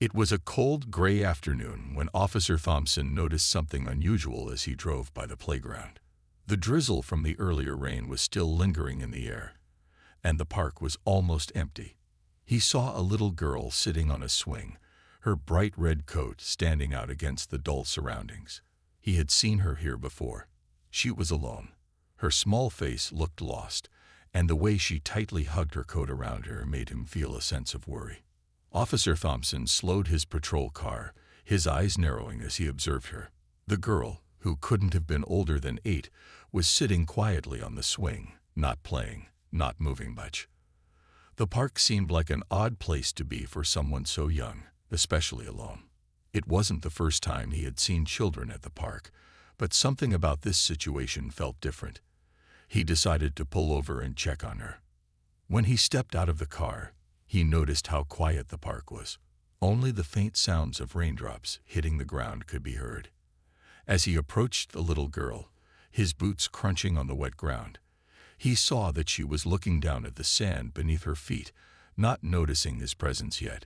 It was a cold, gray afternoon when Officer Thompson noticed something unusual as he drove by the playground. The drizzle from the earlier rain was still lingering in the air, and the park was almost empty. He saw a little girl sitting on a swing, her bright red coat standing out against the dull surroundings. He had seen her here before. She was alone. Her small face looked lost, and the way she tightly hugged her coat around her made him feel a sense of worry. Officer Thompson slowed his patrol car, his eyes narrowing as he observed her. The girl, who couldn't have been older than 8, was sitting quietly on the swing, not playing, not moving much. The park seemed like an odd place to be for someone so young, especially alone. It wasn't the first time he had seen children at the park, but something about this situation felt different. He decided to pull over and check on her. When he stepped out of the car, he noticed how quiet the park was. Only the faint sounds of raindrops hitting the ground could be heard. As he approached the little girl, his boots crunching on the wet ground, he saw that she was looking down at the sand beneath her feet, not noticing his presence yet.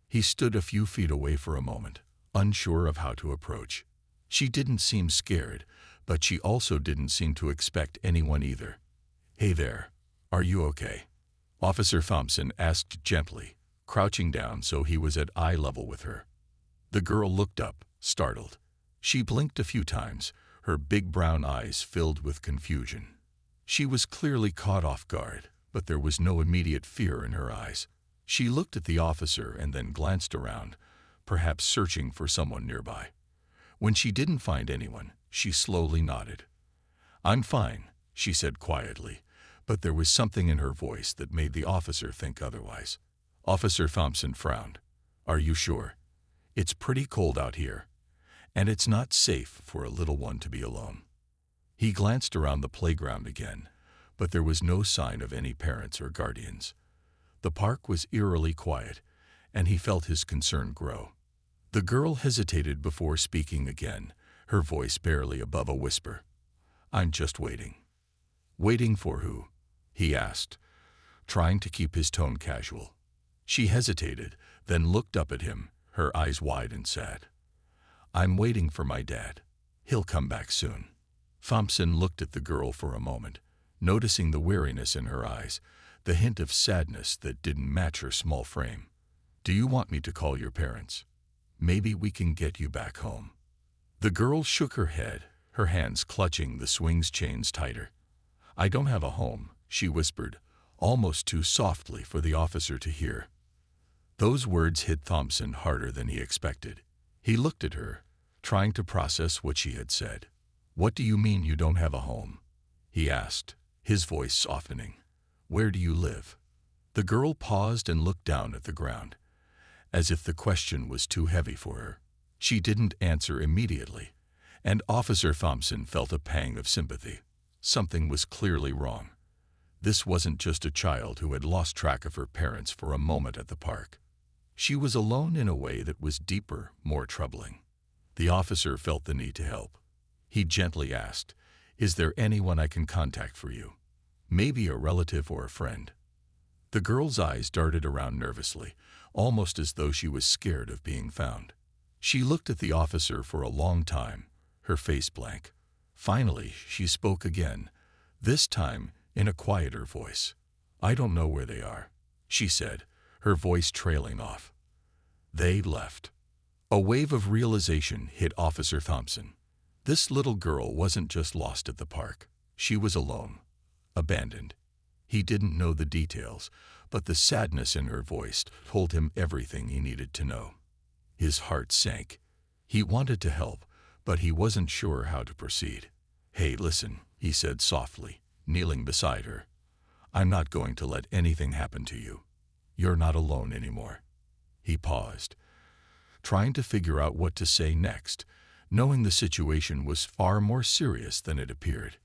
He stood a few feet away for a moment, unsure of how to approach. She didn't seem scared, but she also didn't seem to expect anyone either. "Hey there, are you okay?" Officer Thompson asked gently, crouching down so he was at eye level with her. The girl looked up, startled. She blinked a few times, her big brown eyes filled with confusion. She was clearly caught off guard, but there was no immediate fear in her eyes. She looked at the officer and then glanced around, perhaps searching for someone nearby. When she didn't find anyone, she slowly nodded. "I'm fine," she said quietly, but there was something in her voice that made the officer think otherwise. Officer Thompson frowned. "Are you sure? It's pretty cold out here, and it's not safe for a little one to be alone." He glanced around the playground again, but there was no sign of any parents or guardians. The park was eerily quiet, and he felt his concern grow. The girl hesitated before speaking again, her voice barely above a whisper. "I'm just waiting." "Waiting for who?" he asked, trying to keep his tone casual. She hesitated, then looked up at him, her eyes wide and sad. "I'm waiting for my dad. He'll come back soon." Thompson looked at the girl for a moment, noticing the weariness in her eyes, the hint of sadness that didn't match her small frame. "Do you want me to call your parents? Maybe we can get you back home." The girl shook her head, her hands clutching the swing's chains tighter. "I don't have a home," she whispered, almost too softly for the officer to hear. Those words hit Thompson harder than he expected. He looked at her, trying to process what she had said. "What do you mean you don't have a home?" he asked, his voice softening. "Where do you live?" The girl paused and looked down at the ground, as if the question was too heavy for her. She didn't answer immediately, and Officer Thompson felt a pang of sympathy. Something was clearly wrong. This wasn't just a child who had lost track of her parents for a moment at the park. She was alone in a way that was deeper, more troubling. The officer felt the need to help. He gently asked, "Is there anyone I can contact for you? Maybe a relative or a friend?" The girl's eyes darted around nervously, almost as though she was scared of being found. She looked at the officer for a long time, her face blank. Finally, she spoke again, this time in a quieter voice. "I don't know where they are," she said, her voice trailing off. "They left." A wave of realization hit Officer Thompson. This little girl wasn't just lost at the park. She was alone, abandoned. He didn't know the details, but the sadness in her voice told him everything he needed to know. His heart sank. He wanted to help, but he wasn't sure how to proceed. "Hey, listen," he said softly, kneeling beside her. "I'm not going to let anything happen to you. You're not alone anymore." He paused, trying to figure out what to say next, knowing the situation was far more serious than it appeared.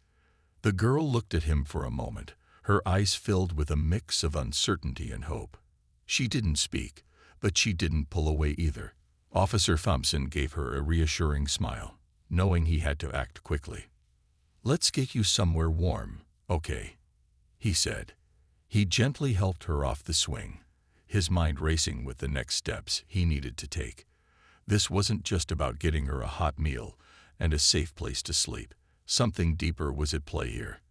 The girl looked at him for a moment, her eyes filled with a mix of uncertainty and hope. She didn't speak, but she didn't pull away either. Officer Thompson gave her a reassuring smile, knowing he had to act quickly. "Let's get you somewhere warm, okay?" he said. He gently helped her off the swing, his mind racing with the next steps he needed to take. This wasn't just about getting her a hot meal and a safe place to sleep. Something deeper was at play here.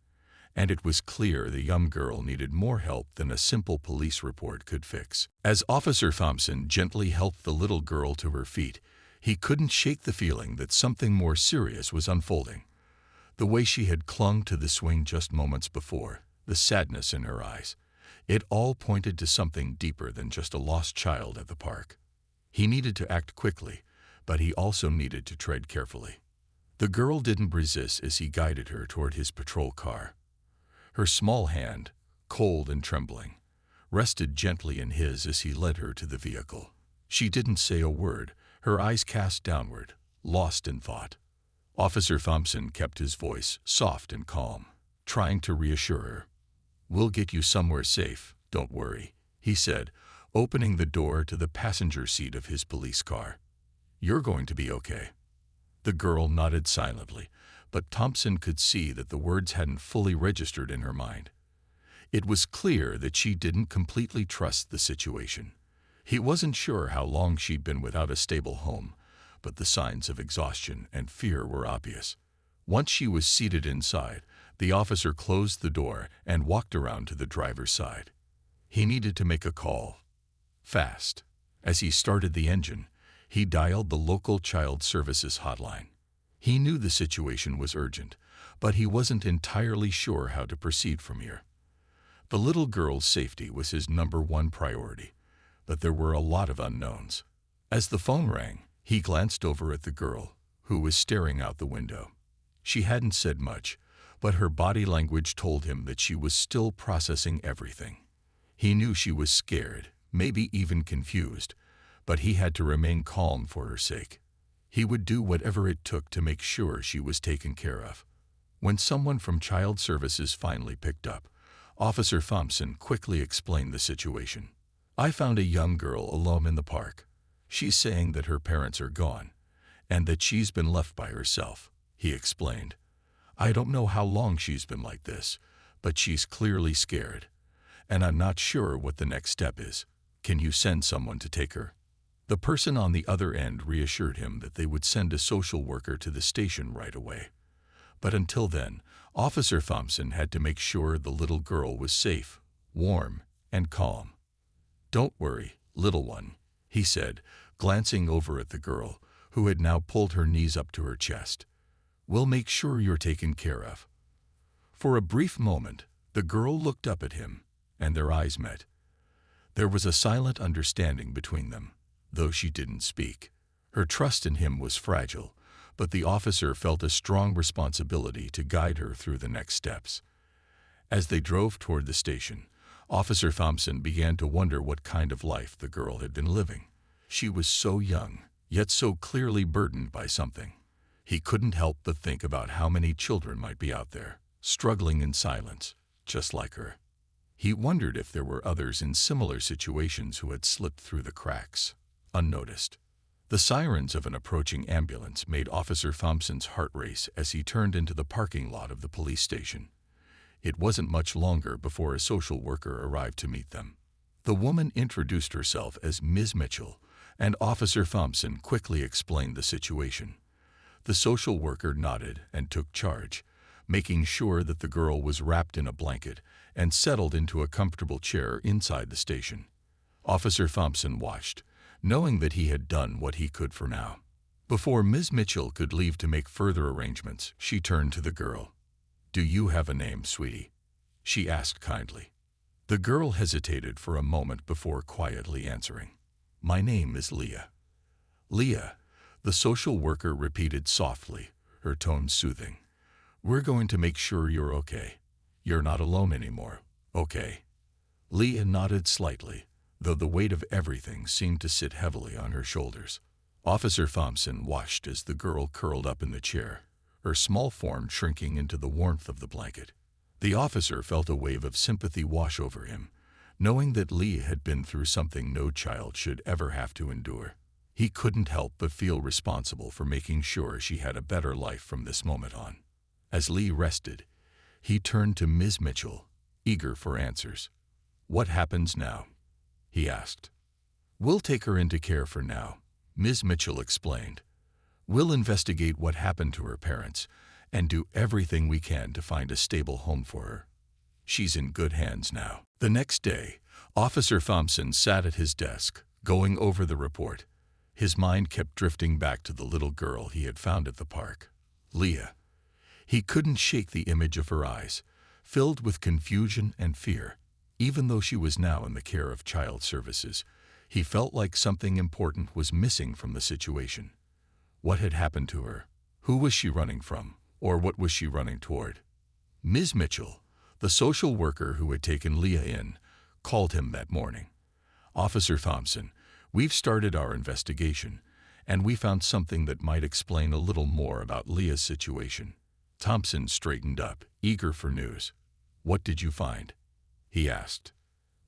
And it was clear the young girl needed more help than a simple police report could fix. As Officer Thompson gently helped the little girl to her feet, he couldn't shake the feeling that something more serious was unfolding. The way she had clung to the swing just moments before, the sadness in her eyes, it all pointed to something deeper than just a lost child at the park. He needed to act quickly, but he also needed to tread carefully. The girl didn't resist as he guided her toward his patrol car. Her small hand, cold and trembling, rested gently in his as he led her to the vehicle. She didn't say a word, her eyes cast downward, lost in thought. Officer Thompson kept his voice soft and calm, trying to reassure her. "We'll get you somewhere safe, don't worry," he said, opening the door to the passenger seat of his police car. "You're going to be okay." The girl nodded silently, but Thompson could see that the words hadn't fully registered in her mind. It was clear that she didn't completely trust the situation. He wasn't sure how long she'd been without a stable home, but the signs of exhaustion and fear were obvious. Once she was seated inside, the officer closed the door and walked around to the driver's side. He needed to make a call. Fast. As he started the engine, he dialed the local child services hotline. He knew the situation was urgent, but he wasn't entirely sure how to proceed from here. The little girl's safety was his #1 priority, but there were a lot of unknowns. As the phone rang, he glanced over at the girl, who was staring out the window. She hadn't said much, but her body language told him that she was still processing everything. He knew she was scared, maybe even confused, but he had to remain calm for her sake. He would do whatever it took to make sure she was taken care of. When someone from Child Services finally picked up, Officer Thompson quickly explained the situation. "I found a young girl alone in the park. She's saying that her parents are gone, and that she's been left by herself," he explained. "I don't know how long she's been like this, but she's clearly scared, and I'm not sure what the next step is. Can you send someone to take her?" The person on the other end reassured him that they would send a social worker to the station right away. But until then, Officer Thompson had to make sure the little girl was safe, warm, and calm. "Don't worry, little one," he said, glancing over at the girl, who had now pulled her knees up to her chest. "We'll make sure you're taken care of." For a brief moment, the girl looked up at him, and their eyes met. There was a silent understanding between them, though she didn't speak. Her trust in him was fragile, but the officer felt a strong responsibility to guide her through the next steps. As they drove toward the station, Officer Thompson began to wonder what kind of life the girl had been living. She was so young, yet so clearly burdened by something. He couldn't help but think about how many children might be out there, struggling in silence, just like her. He wondered if there were others in similar situations who had slipped through the cracks, unnoticed. The sirens of an approaching ambulance made Officer Thompson's heart race as he turned into the parking lot of the police station. It wasn't much longer before a social worker arrived to meet them. The woman introduced herself as Ms. Mitchell, and Officer Thompson quickly explained the situation. The social worker nodded and took charge, making sure that the girl was wrapped in a blanket and settled into a comfortable chair inside the station. Officer Thompson watched, knowing that he had done what he could for now. Before Ms. Mitchell could leave to make further arrangements, she turned to the girl. "Do you have a name, sweetie?" she asked kindly. The girl hesitated for a moment before quietly answering. "My name is Leah." "Leah," the social worker repeated softly, her tone soothing. "We're going to make sure you're okay. You're not alone anymore, okay?" Leah nodded slightly, though the weight of everything seemed to sit heavily on her shoulders. Officer Thompson watched as the girl curled up in the chair, her small form shrinking into the warmth of the blanket. The officer felt a wave of sympathy wash over him, knowing that Leah had been through something no child should ever have to endure. He couldn't help but feel responsible for making sure she had a better life from this moment on. As Leah rested, he turned to Ms. Mitchell, eager for answers. "What happens now?" he asked. "We'll take her into care for now," Ms. Mitchell explained. "We'll investigate what happened to her parents and do everything we can to find a stable home for her. She's in good hands now." The next day, Officer Thompson sat at his desk, going over the report. His mind kept drifting back to the little girl he had found at the park, Leah. He couldn't shake the image of her eyes, filled with confusion and fear. Even though she was now in the care of child services, he felt like something important was missing from the situation. What had happened to her? Who was she running from? Or what was she running toward? Ms. Mitchell, the social worker who had taken Leah in, called him that morning. "Officer Thompson, we've started our investigation, and we found something that might explain a little more about Leah's situation." Thompson straightened up, eager for news. "What did you find?" he asked.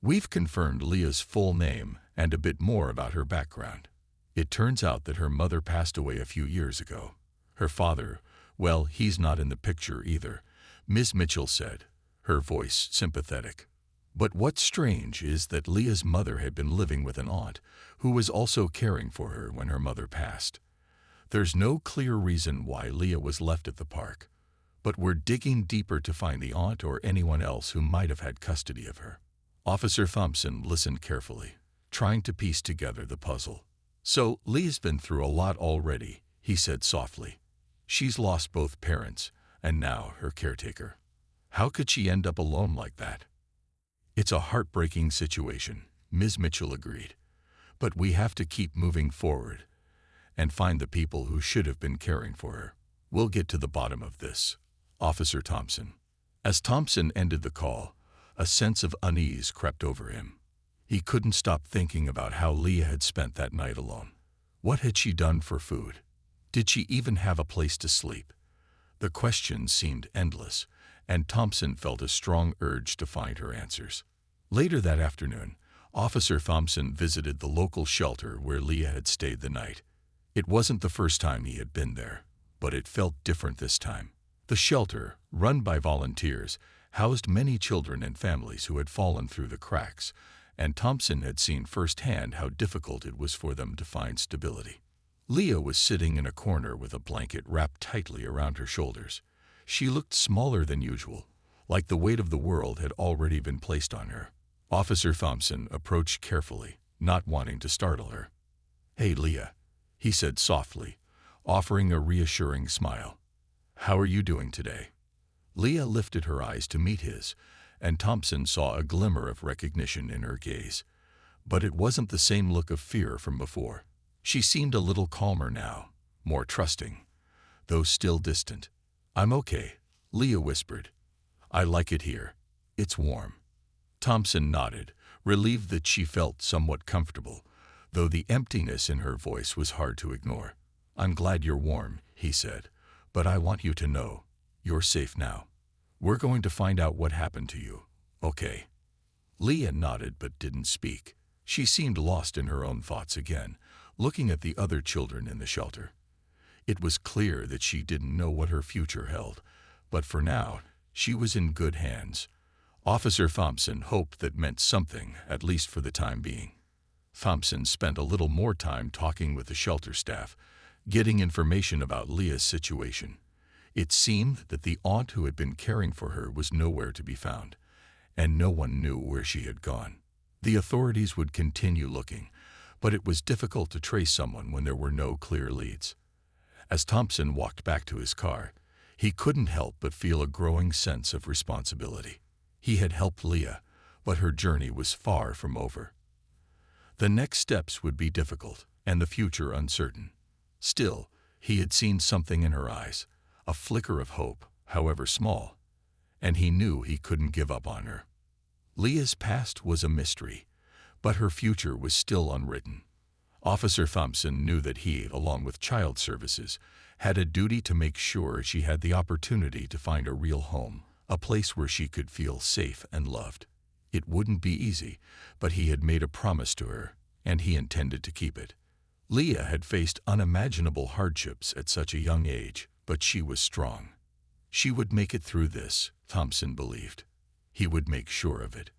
"We've confirmed Leah's full name and a bit more about her background. It turns out that her mother passed away a few years ago. Her father, well, he's not in the picture either," Ms. Mitchell said, her voice sympathetic. "But what's strange is that Leah's mother had been living with an aunt who was also caring for her when her mother passed. There's no clear reason why Leah was left at the park, but we're digging deeper to find the aunt or anyone else who might have had custody of her." Officer Thompson listened carefully, trying to piece together the puzzle. "So Leah's been through a lot already," he said softly. "She's lost both parents and now her caretaker. How could she end up alone like that?" "It's a heartbreaking situation," Ms. Mitchell agreed. "But we have to keep moving forward and find the people who should have been caring for her. We'll get to the bottom of this." Officer Thompson. As Thompson ended the call, a sense of unease crept over him. He couldn't stop thinking about how Leah had spent that night alone. What had she done for food? Did she even have a place to sleep? The questions seemed endless, and Thompson felt a strong urge to find her answers. Later that afternoon, Officer Thompson visited the local shelter where Leah had stayed the night. It wasn't the first time he had been there, but it felt different this time. The shelter, run by volunteers, housed many children and families who had fallen through the cracks, and Thompson had seen firsthand how difficult it was for them to find stability. Leah was sitting in a corner with a blanket wrapped tightly around her shoulders. She looked smaller than usual, like the weight of the world had already been placed on her. Officer Thompson approached carefully, not wanting to startle her. "Hey, Leah," he said softly, offering a reassuring smile. "How are you doing today?" Leah lifted her eyes to meet his, and Thompson saw a glimmer of recognition in her gaze. But it wasn't the same look of fear from before. She seemed a little calmer now, more trusting, though still distant. "I'm okay," Leah whispered. "I like it here. It's warm." Thompson nodded, relieved that she felt somewhat comfortable, though the emptiness in her voice was hard to ignore. "I'm glad you're warm," he said, "but I want you to know you're safe now. We're going to find out what happened to you, okay?" Leah nodded but didn't speak. She seemed lost in her own thoughts again, looking at the other children in the shelter. It was clear that she didn't know what her future held, but for now, she was in good hands. Officer Thompson hoped that meant something, at least for the time being. Thompson spent a little more time talking with the shelter staff, getting information about Leah's situation. It seemed that the aunt who had been caring for her was nowhere to be found, and no one knew where she had gone. The authorities would continue looking, but it was difficult to trace someone when there were no clear leads. As Thompson walked back to his car, he couldn't help but feel a growing sense of responsibility. He had helped Leah, but her journey was far from over. The next steps would be difficult, and the future uncertain. Still, he had seen something in her eyes, a flicker of hope, however small, and he knew he couldn't give up on her. Leah's past was a mystery, but her future was still unwritten. Officer Thompson knew that he, along with child services, had a duty to make sure she had the opportunity to find a real home, a place where she could feel safe and loved. It wouldn't be easy, but he had made a promise to her, and he intended to keep it. Leah had faced unimaginable hardships at such a young age, but she was strong. She would make it through this, Thompson believed. He would make sure of it.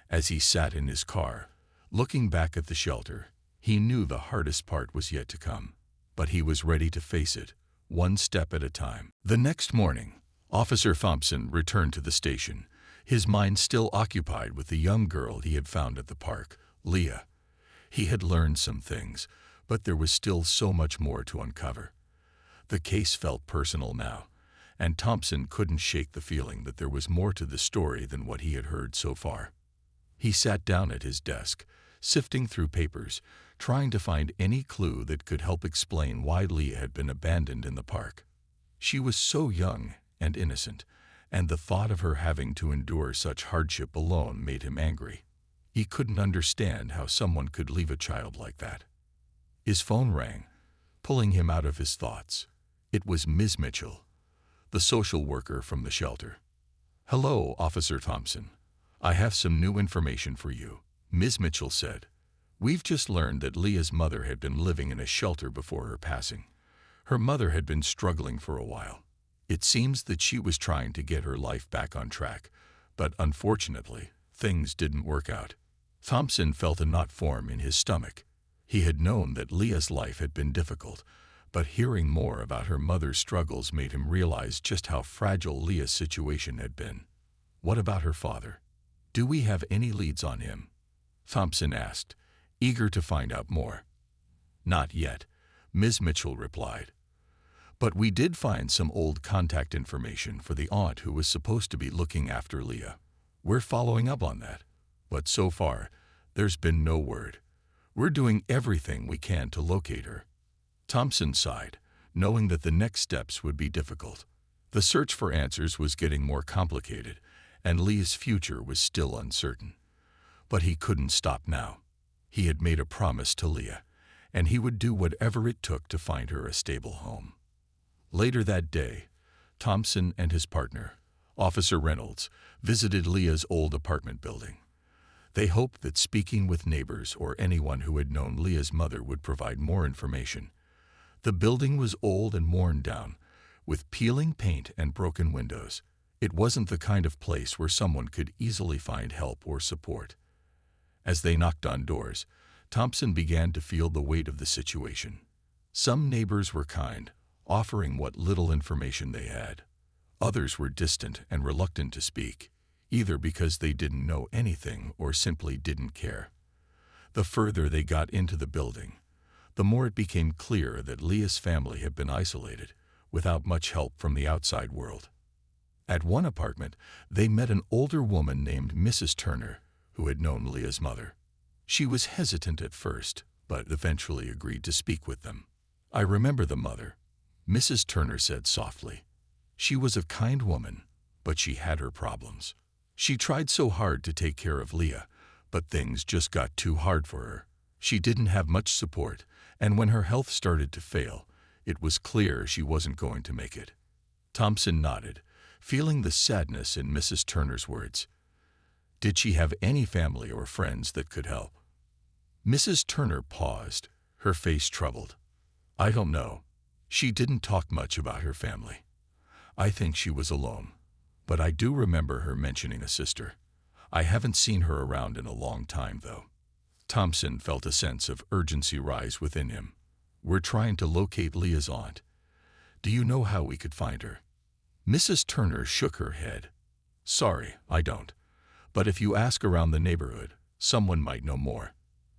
As he sat in his car, Looking back at the shelter, he knew the hardest part was yet to come, but he was ready to face it, one step at a time. The next morning, Officer Thompson returned to the station, his mind still occupied with the young girl he had found at the park, Leah. He had learned some things, but there was still so much more to uncover. The case felt personal now, and Thompson couldn't shake the feeling that there was more to the story than what he had heard so far. He sat down at his desk, sifting through papers, trying to find any clue that could help explain why Leah had been abandoned in the park. She was so young and innocent, and the thought of her having to endure such hardship alone made him angry. He couldn't understand how someone could leave a child like that. His phone rang, pulling him out of his thoughts. It was Ms. Mitchell, the social worker from the shelter. "Hello, Officer Thompson. I have some new information for you," Ms. Mitchell said. "We've just learned that Leah's mother had been living in a shelter before her passing. Her mother had been struggling for a while. It seems that she was trying to get her life back on track, but unfortunately, things didn't work out." Thompson felt a knot form in his stomach. He had known that Leah's life had been difficult, but hearing more about her mother's struggles made him realize just how fragile Leah's situation had been. "What about her father? Do we have any leads on him?" Thompson asked, eager to find out more. "Not yet," Ms. Mitchell replied. "But we did find some old contact information for the aunt who was supposed to be looking after Leah. We're following up on that, but so far, there's been no word. We're doing everything we can to locate her." Thompson sighed, knowing that the next steps would be difficult. The search for answers was getting more complicated, and Leah's future was still uncertain. But he couldn't stop now. He had made a promise to Leah, and he would do whatever it took to find her a stable home. Later that day, Thompson and his partner, Officer Reynolds, visited Leah's old apartment building. They hoped that speaking with neighbors or anyone who had known Leah's mother would provide more information. The building was old and worn down, with peeling paint and broken windows. It wasn't the kind of place where someone could easily find help or support. As they knocked on doors, Thompson began to feel the weight of the situation. Some neighbors were kind, offering what little information they had. Others were distant and reluctant to speak, either because they didn't know anything or simply didn't care. The further they got into the building, the more it became clear that Leah's family had been isolated, without much help from the outside world. At one apartment, they met an older woman named Mrs. Turner, who had known Leah's mother. She was hesitant at first, but eventually agreed to speak with them. "I remember the mother," Mrs. Turner said softly. "She was a kind woman, but she had her problems. She tried so hard to take care of Leah, but things just got too hard for her. She didn't have much support, and when her health started to fail, it was clear she wasn't going to make it." Thompson nodded, feeling the sadness in Mrs. Turner's words. "Did she have any family or friends that could help?" Mrs. Turner paused, her face troubled. "I don't know. She didn't talk much about her family. I think she was alone, but I do remember her mentioning a sister. I haven't seen her around in a long time, though." Thompson felt a sense of urgency rise within him. "We're trying to locate Leah's aunt. Do you know how we could find her?" Mrs. Turner shook her head. "Sorry, I don't. But if you ask around the neighborhood, someone might know more.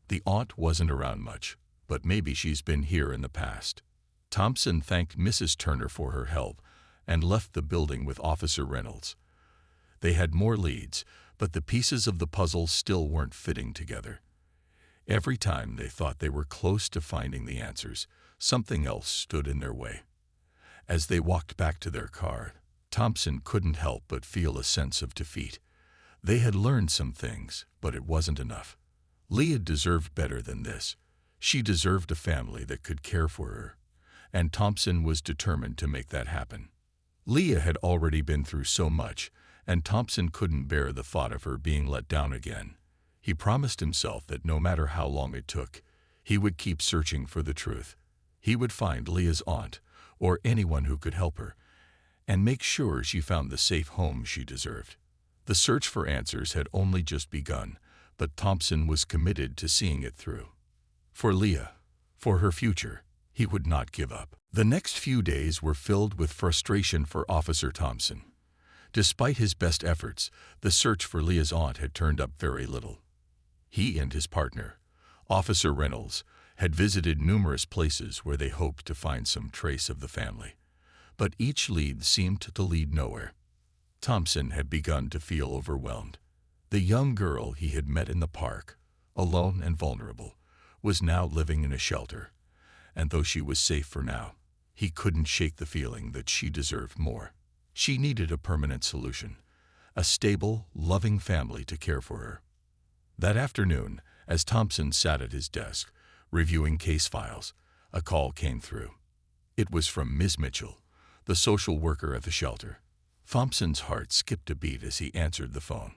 The aunt wasn't around much, but maybe she's been here in the past." Thompson thanked Mrs. Turner for her help and left the building with Officer Reynolds. They had more leads, but the pieces of the puzzle still weren't fitting together. Every time they thought they were close to finding the answers, something else stood in their way. As they walked back to their car, Thompson couldn't help but feel a sense of defeat. They had learned some things, but it wasn't enough. Leah deserved better than this. She deserved a family that could care for her, and Thompson was determined to make that happen. Leah had already been through so much, and Thompson couldn't bear the thought of her being let down again. He promised himself that no matter how long it took, he would keep searching for the truth. He would find Leah's aunt, or anyone who could help her, and make sure she found the safe home she deserved. The search for answers had only just begun, but Thompson was committed to seeing it through. For Leah, for her future, he would not give up. The next few days were filled with frustration for Officer Thompson. Despite his best efforts, the search for Leah's aunt had turned up very little. He and his partner, Officer Reynolds, had visited numerous places where they hoped to find some trace of the family, but each lead seemed to lead nowhere. Thompson had begun to feel overwhelmed. The young girl he had met in the park, alone and vulnerable, was now living in a shelter, and though she was safe for now, he couldn't shake the feeling that she deserved more. She needed a permanent solution, a stable, loving family to care for her. That afternoon, as Thompson sat at his desk, reviewing case files, a call came through. It was from Ms. Mitchell, the social worker at the shelter. Thompson's heart skipped a beat as he answered the phone.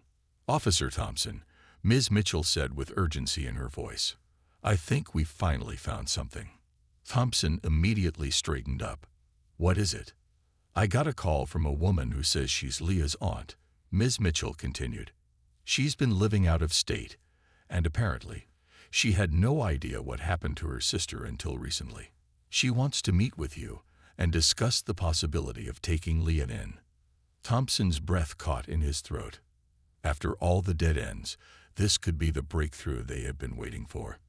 "Officer Thompson," Ms. Mitchell said with urgency in her voice. "I think we've finally found something." Thompson immediately straightened up. "What is it?" "I got a call from a woman who says she's Leah's aunt," Ms. Mitchell continued. "She's been living out of state, and apparently, she had no idea what happened to her sister until recently. She wants to meet with you and discuss the possibility of taking Leah in." Thompson's breath caught in his throat. After all the dead ends, this could be the breakthrough they had been waiting for.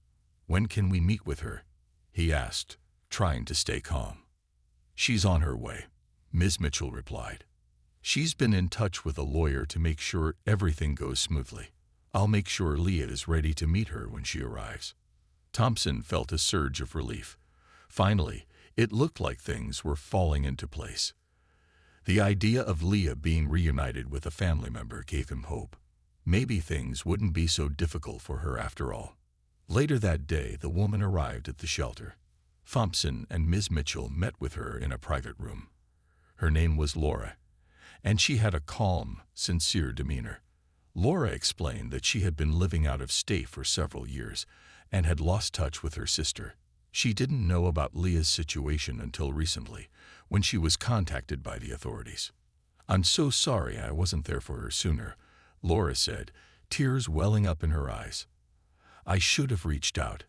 "When can we meet with her?" he asked, trying to stay calm. "She's on her way," Ms. Mitchell replied. "She's been in touch with a lawyer to make sure everything goes smoothly. I'll make sure Leah is ready to meet her when she arrives." Thompson felt a surge of relief. Finally, it looked like things were falling into place. The idea of Leah being reunited with a family member gave him hope. Maybe things wouldn't be so difficult for her after all. Later that day, the woman arrived at the shelter. Thompson and Ms. Mitchell met with her in a private room. Her name was Laura, and she had a calm, sincere demeanor. Laura explained that she had been living out of state for several years and had lost touch with her sister. She didn't know about Leah's situation until recently, when she was contacted by the authorities. "I'm so sorry I wasn't there for her sooner," Laura said, tears welling up in her eyes. "I should have reached out.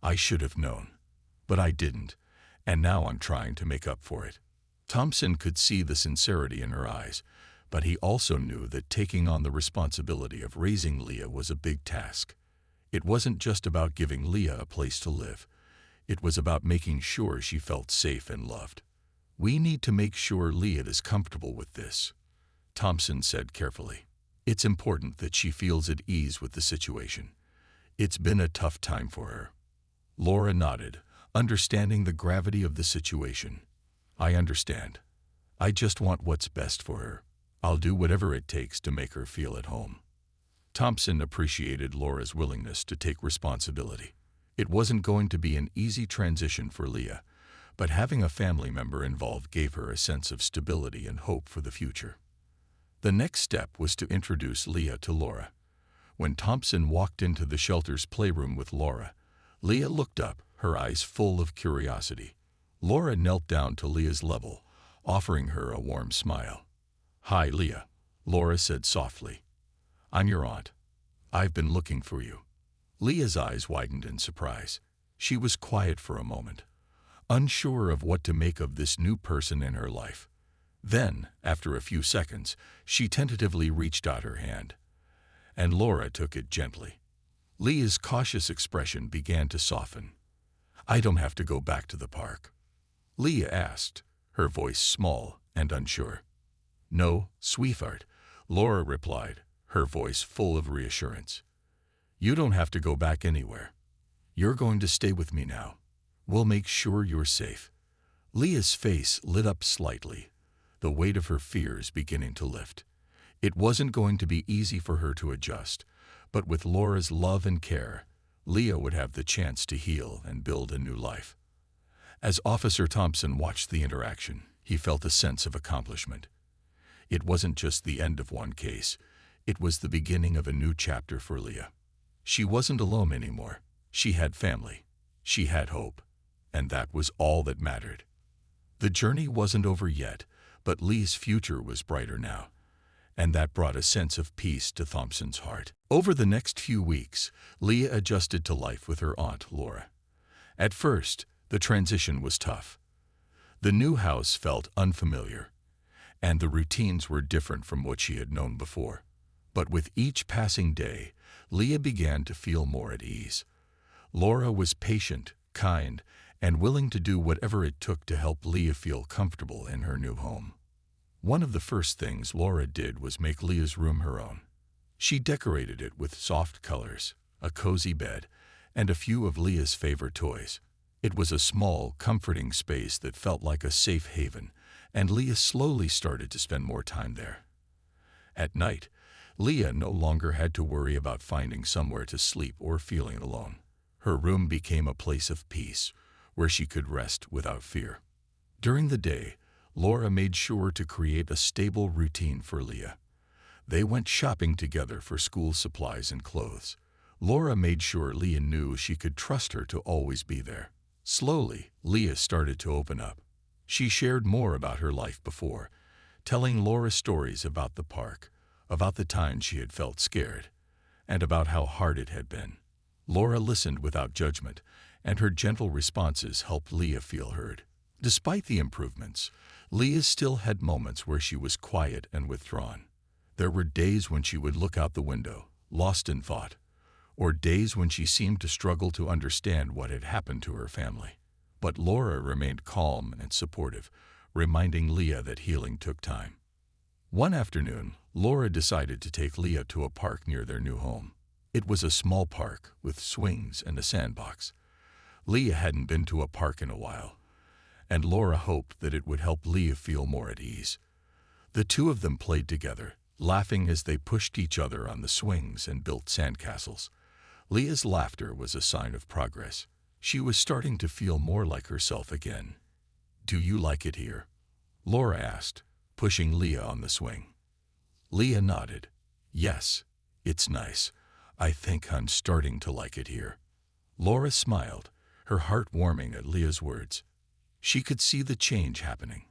I should have known. But I didn't, and now I'm trying to make up for it." Thompson could see the sincerity in her eyes, but he also knew that taking on the responsibility of raising Leah was a big task. It wasn't just about giving Leah a place to live. It was about making sure she felt safe and loved. "We need to make sure Leah is comfortable with this," Thompson said carefully. "It's important that she feels at ease with the situation. It's been a tough time for her." Laura nodded, understanding the gravity of the situation. "I understand. I just want what's best for her. I'll do whatever it takes to make her feel at home." Thompson appreciated Laura's willingness to take responsibility. It wasn't going to be an easy transition for Leah, but having a family member involved gave her a sense of stability and hope for the future. The next step was to introduce Leah to Laura. When Thompson walked into the shelter's playroom with Laura, Leah looked up, her eyes full of curiosity. Laura knelt down to Leah's level, offering her a warm smile. "Hi, Leah," Laura said softly. "I'm your aunt. I've been looking for you." Leah's eyes widened in surprise. She was quiet for a moment, unsure of what to make of this new person in her life. Then, after a few seconds, she tentatively reached out her hand, and Laura took it gently. Leah's cautious expression began to soften. "I don't have to go back to the park?" Leah asked, her voice small and unsure. "No, sweetheart," Laura replied, her voice full of reassurance. "You don't have to go back anywhere. You're going to stay with me now. We'll make sure you're safe." Leah's face lit up slightly, the weight of her fears beginning to lift. It wasn't going to be easy for her to adjust, but with Laura's love and care, Leah would have the chance to heal and build a new life. As Officer Thompson watched the interaction, he felt a sense of accomplishment. It wasn't just the end of one case, it was the beginning of a new chapter for Leah. She wasn't alone anymore. She had family. She had hope. And that was all that mattered. The journey wasn't over yet, but Leah's future was brighter now. and that brought a sense of peace to Thompson's heart. Over the next few weeks, Leah adjusted to life with her aunt, Laura. At first, the transition was tough. The new house felt unfamiliar, and the routines were different from what she had known before. But with each passing day, Leah began to feel more at ease. Laura was patient, kind, and willing to do whatever it took to help Leah feel comfortable in her new home. One of the first things Laura did was make Leah's room her own. She decorated it with soft colors, a cozy bed, and a few of Leah's favorite toys. It was a small, comforting space that felt like a safe haven, and Leah slowly started to spend more time there. At night, Leah no longer had to worry about finding somewhere to sleep or feeling alone. Her room became a place of peace, where she could rest without fear. During the day, Laura made sure to create a stable routine for Leah. They went shopping together for school supplies and clothes. Laura made sure Leah knew she could trust her to always be there. Slowly, Leah started to open up. She shared more about her life before, telling Laura stories about the park, about the times she had felt scared, and about how hard it had been. Laura listened without judgment, and her gentle responses helped Leah feel heard. Despite the improvements, Leah still had moments where she was quiet and withdrawn. There were days when she would look out the window, lost in thought, or days when she seemed to struggle to understand what had happened to her family. But Laura remained calm and supportive, reminding Leah that healing took time. One afternoon, Laura decided to take Leah to a park near their new home. It was a small park with swings and a sandbox. Leah hadn't been to a park in a while, and Laura hoped that it would help Leah feel more at ease. The two of them played together, laughing as they pushed each other on the swings and built sandcastles. Leah's laughter was a sign of progress. She was starting to feel more like herself again. "Do you like it here?" Laura asked, pushing Leah on the swing. Leah nodded. "Yes, it's nice. I think I'm starting to like it here." Laura smiled, her heart warming at Leah's words. She could see the change happening.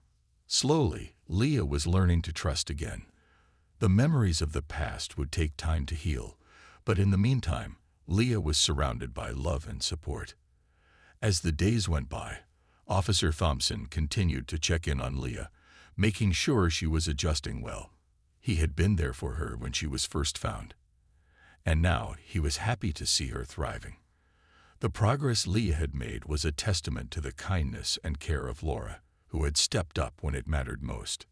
Slowly, Leah was learning to trust again. The memories of the past would take time to heal, but in the meantime, Leah was surrounded by love and support. As the days went by, Officer Thompson continued to check in on Leah, making sure she was adjusting well. He had been there for her when she was first found, and now he was happy to see her thriving. The progress Leah had made was a testament to the kindness and care of Laura, who had stepped up when it mattered most.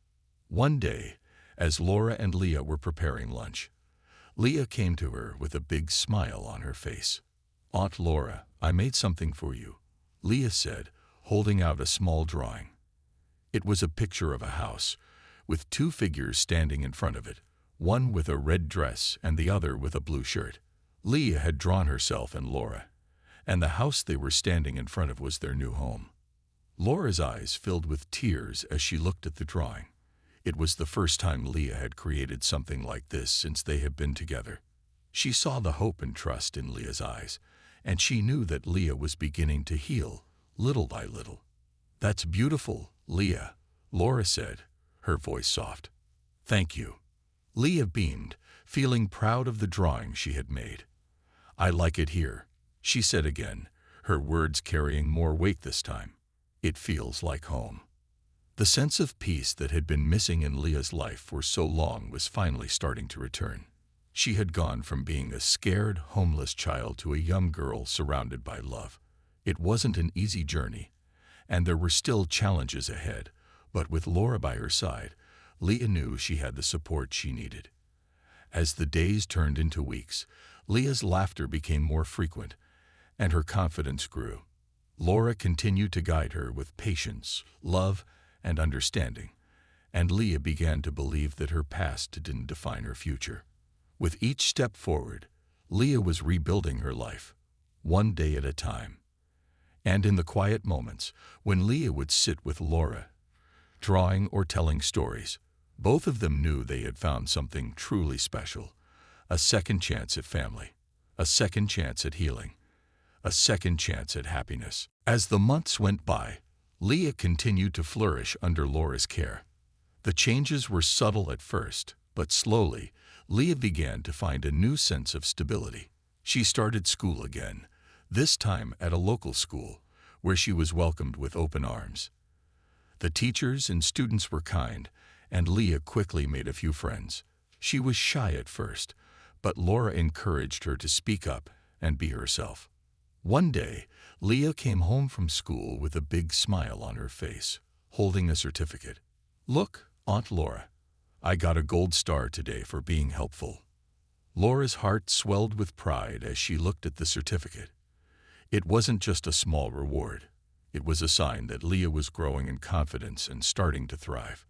One day, as Laura and Leah were preparing lunch, Leah came to her with a big smile on her face. "Aunt Laura, I made something for you," Leah said, holding out a small drawing. It was a picture of a house, with two figures standing in front of it, one with a red dress and the other with a blue shirt. Leah had drawn herself and Laura, and the house they were standing in front of was their new home. Laura's eyes filled with tears as she looked at the drawing. It was the first time Leah had created something like this since they had been together. She saw the hope and trust in Leah's eyes, and she knew that Leah was beginning to heal, little by little. "That's beautiful, Leah," Laura said, her voice soft. "Thank you." Leah beamed, feeling proud of the drawing she had made. "I like it here," she said again, her words carrying more weight this time. "It feels like home." The sense of peace that had been missing in Leah's life for so long was finally starting to return. She had gone from being a scared, homeless child to a young girl surrounded by love. It wasn't an easy journey, and there were still challenges ahead, but with Laura by her side, Leah knew she had the support she needed. As the days turned into weeks, Leah's laughter became more frequent, and her confidence grew. Laura continued to guide her with patience, love, and understanding, and Leah began to believe that her past didn't define her future. With each step forward, Leah was rebuilding her life, one day at a time. And in the quiet moments, when Leah would sit with Laura, drawing or telling stories, both of them knew they had found something truly special, a second chance at family, a second chance at healing, a second chance at happiness. As the months went by, Leah continued to flourish under Laura's care. The changes were subtle at first, But slowly, Leah began to find a new sense of stability. She started school again, this time at a local school, where she was welcomed with open arms. The teachers and students were kind, and Leah quickly made a few friends. She was shy at first, but Laura encouraged her to speak up and be herself. One day, Leah came home from school with a big smile on her face, holding a certificate. "Look, Aunt Laura, I got a gold star today for being helpful." Laura's heart swelled with pride as she looked at the certificate. It wasn't just a small reward. It was a sign that Leah was growing in confidence and starting to thrive.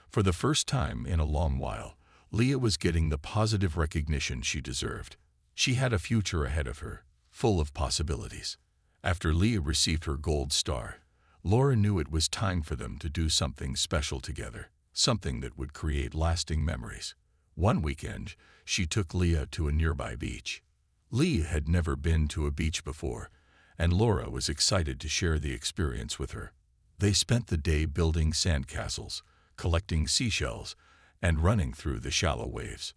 For the first time in a long while, Leah was getting the positive recognition she deserved. She had a future ahead of her, full of possibilities. After Leah received her gold star, Laura knew it was time for them to do something special together, something that would create lasting memories. One weekend, she took Leah to a nearby beach. Leah had never been to a beach before, and Laura was excited to share the experience with her. They spent the day building sandcastles, collecting seashells, and running through the shallow waves.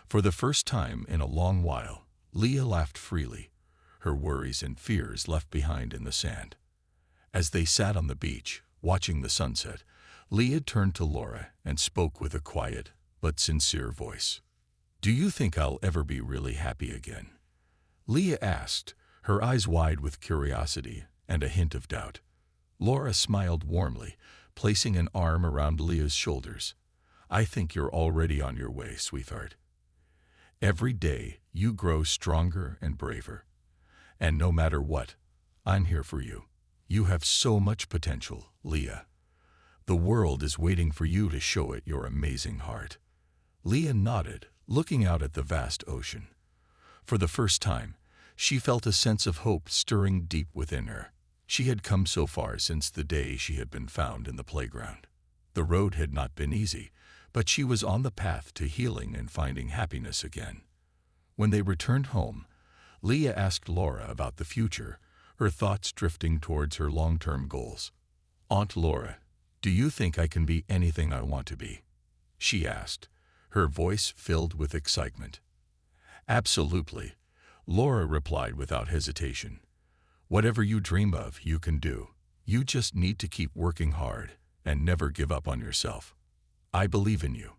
For the first time in a long while, Leah laughed freely, her worries and fears left behind in the sand. As they sat on the beach, watching the sunset, Leah turned to Laura and spoke with a quiet but sincere voice. "Do you think I'll ever be really happy again?" Leah asked, her eyes wide with curiosity and a hint of doubt. Laura smiled warmly, placing an arm around Leah's shoulders. "I think you're already on your way, sweetheart. Every day you grow stronger and braver. And no matter what, I'm here for you. You have so much potential, Leah. The world is waiting for you to show it your amazing heart." Leah nodded, looking out at the vast ocean. For the first time, she felt a sense of hope stirring deep within her. She had come so far since the day she had been found in the playground. The road had not been easy, but she was on the path to healing and finding happiness again. When they returned home, Leah asked Laura about the future, her thoughts drifting towards her long-term goals. "Aunt Laura, do you think I can be anything I want to be?" she asked, her voice filled with excitement. "Absolutely," Laura replied without hesitation. "Whatever you dream of, you can do. You just need to keep working hard and never give up on yourself. I believe in you."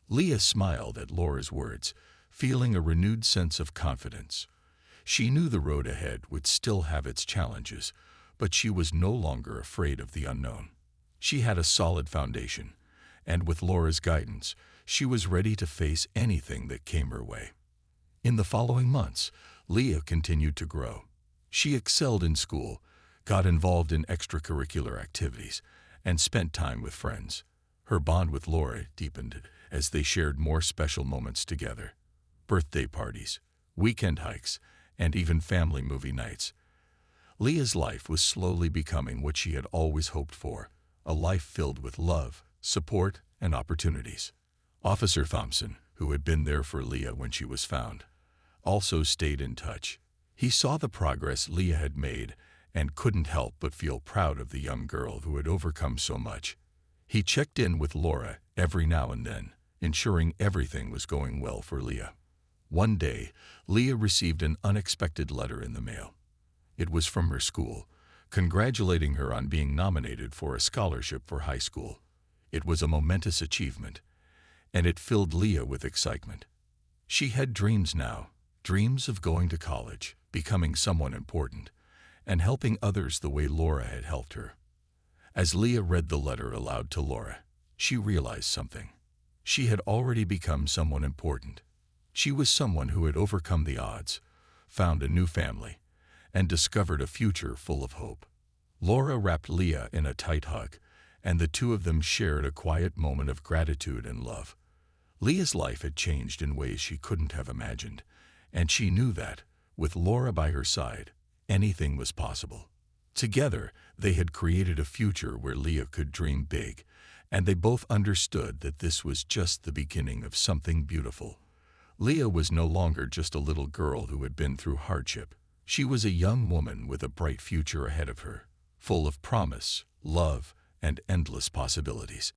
Leah smiled at Laura's words, feeling a renewed sense of confidence. She knew the road ahead would still have its challenges, but she was no longer afraid of the unknown. She had a solid foundation, and with Laura's guidance, she was ready to face anything that came her way. In the following months, Leah continued to grow. She excelled in school, got involved in extracurricular activities, and spent time with friends. Her bond with Laura deepened as they shared more special moments together. Birthday parties, weekend hikes, and even family movie nights. Leah's life was slowly becoming what she had always hoped for, a life filled with love, support, and opportunities. Officer Thompson, who had been there for Leah when she was found, also stayed in touch. He saw the progress Leah had made and couldn't help but feel proud of the young girl who had overcome so much. He checked in with Laura every now and then, ensuring everything was going well for Leah. One day, Leah received an unexpected letter in the mail. It was from her school, congratulating her on being nominated for a scholarship for high school. It was a momentous achievement, and it filled Leah with excitement. She had dreams now, dreams of going to college, becoming someone important, and helping others the way Laura had helped her. As Leah read the letter aloud to Laura, she realized something. She had already become someone important. She was someone who had overcome the odds, found a new family, and discovered a future full of hope. Laura wrapped Leah in a tight hug, and the two of them shared a quiet moment of gratitude and love. Leah's life had changed in ways she couldn't have imagined, and she knew that, with Laura by her side, anything was possible. Together, they had created a future where Leah could dream big, and they both understood that this was just the beginning of something beautiful. Leah was no longer just a little girl who had been through hardship. She was a young woman with a bright future ahead of her, full of promise, love, and endless possibilities.